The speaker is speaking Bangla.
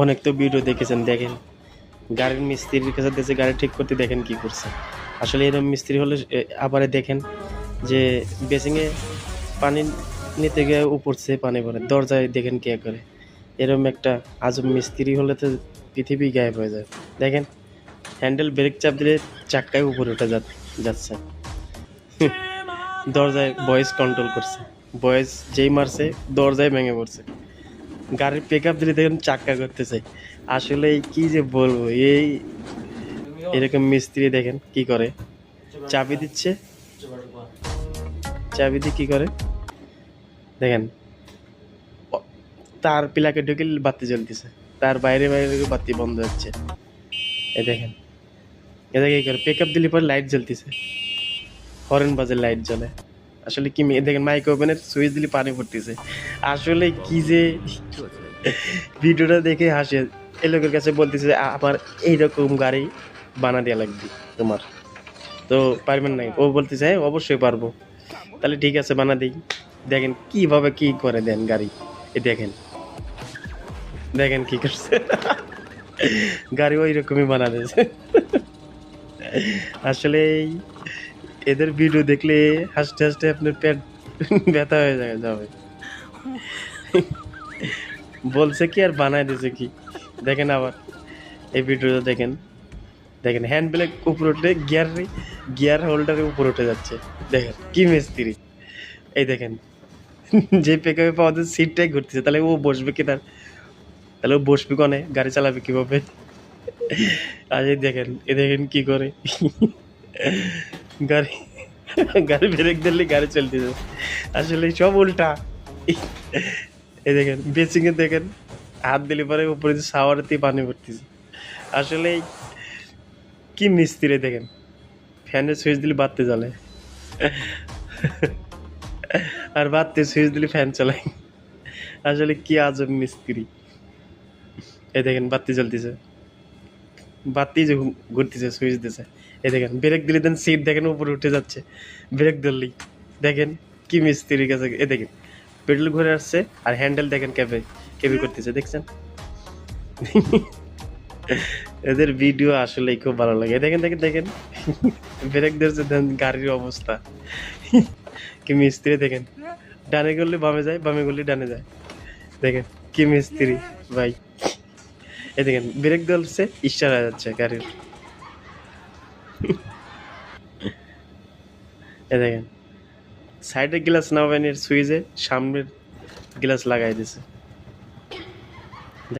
অনেক তো ভিডিও দেখেছেন, দেখেন গাড়ির মিস্ত্রির কাছে দিয়েছে গাড়ি ঠিক করতে, দেখেন কি করছে। আসলে এরকম মিস্ত্রি হলে আবার দেখেন যে বেসিংয়ে পানি নিতে গিয়ে উপর চেয়ে পানি পড়ে, দরজায় দেখেন কে করে। এরকম একটা আজব মিস্ত্রি হলে তো পৃথিবী গায়েব হয়ে যায়। দেখেন হ্যান্ডেল ব্রেক চাপ দিলে চাক্কায় উপরে উঠে যাচ্ছে। দরজায় ভয়েস কন্ট্রোল করছে, ভয়েস যেই মারছে দরজায় ভেঙে পড়ছে। গাড়ির পিক আপ দিলে দেখেন চাক্কা করতেছে। আসলে কি যে বলবো, এই এরকম মিস্ত্রি দেখেন কি করে, চাবি দিচ্ছে, চাবি দিয়ে কি করে দেখেন, তার পিলাকে ঢুকে বাতি জ্বলতেছে, তার বাইরে বাইরে বাতি বন্ধ হচ্ছে। এ দেখেন, এ দেখে কি করে, পিক আপ দিলে পরে লাইট জ্বলতেছে, হরেন বাজে লাইট জ্বলে। আসলে কি দেখেন, মাইক ওভেনের সুইচ দিলে পানি পড়তেছে। আসলে কি যে ভিডিওটা দেখে হাসে। এই লোকের কাছে বলতেছে আমার এইরকম গাড়ি বানা দেওয়া লাগবে তোমার, তো পারবেন নাই? ও বলতেছে হ্যাঁ অবশ্যই পারবো। তাহলে ঠিক আছে বানা দিই। দেখেন কিভাবে কি করে দেন গাড়ি, এ দেখেন, দেখেন কি করছে। গাড়ি ওই রকমই বানা দিয়েছে। আসলে এদের ভিডিও দেখলে হাসতে হাসতে আপনার পেট ব্যথা হয়ে যাবে। বলছে কি আর বানায় দিয়েছে কি, দেখেন আবার এই ভিডিওটা দেখেন, দেখেন হ্যান্ড ব্রেক উপরে উঠে গিয়ার হোল্ডারের উপরে উঠে যাচ্ছে। দেখেন কি মিস্ত্রি। এই দেখেন যে পেকআপে পাওয়া যায় সিটটাই ঘুরতেছে, তাহলে ও বসবে কি, তাহলে ও বসবে কনে, গাড়ি চালাবে কিভাবে? আর এই দেখেন, এ দেখেন কি করে গাড়ি, গাড়ি ব্রেক দিলে গাড়ি চলতেছে। আসলে সব উল্টা। এই দেখেন বেসিং এ দেখেন, হাত দিলে পরে উপরে যে শাওয়ারেতে পানি পড়তেছে। আসলে কি মিস্ত্রি দেখেন, ফ্যানের সুইচ দিলে বাতি জ্বলে, আর বাতি সুইচ দিলে ফ্যান চালায়। আসলে কি আজব মিস্ত্রি। এই দেখেন বাতি জ্বলতেছে, বাতি যে ঘুরতেছে সুইচ দিছে। এই দেখেন ব্রেক দিলে দেন সিট দেখেন উপরে উঠে যাচ্ছে, ব্রেক ধরলেই। দেখেন কি মিস্ত্রির কাছে, এ দেখেন পেডেল ঘুরে আসছে, আর হ্যান্ডেল দেখেন কেবে কেবি করতেছে, দেখছেন? এদের ভিডিও আসলে খুব ভালো লাগে। দেখেন দেখেন দেখেন ব্রেক ধরছে, দেন গাড়ির অবস্থা কি মিস্ত্রি। দেখেন ডানে করলে বামে যায়, বামে করলে ডানে যায়। দেখেন কি মিস্ত্রি ভাই। এই দেখেন ব্রেক ধরছে, ইশারা যাচ্ছে গাড়ির। এ দেখেন সাইডের গ্লাস নামাবেন, এর সুইচে সামনের গ্লাস লাগাই দিছে।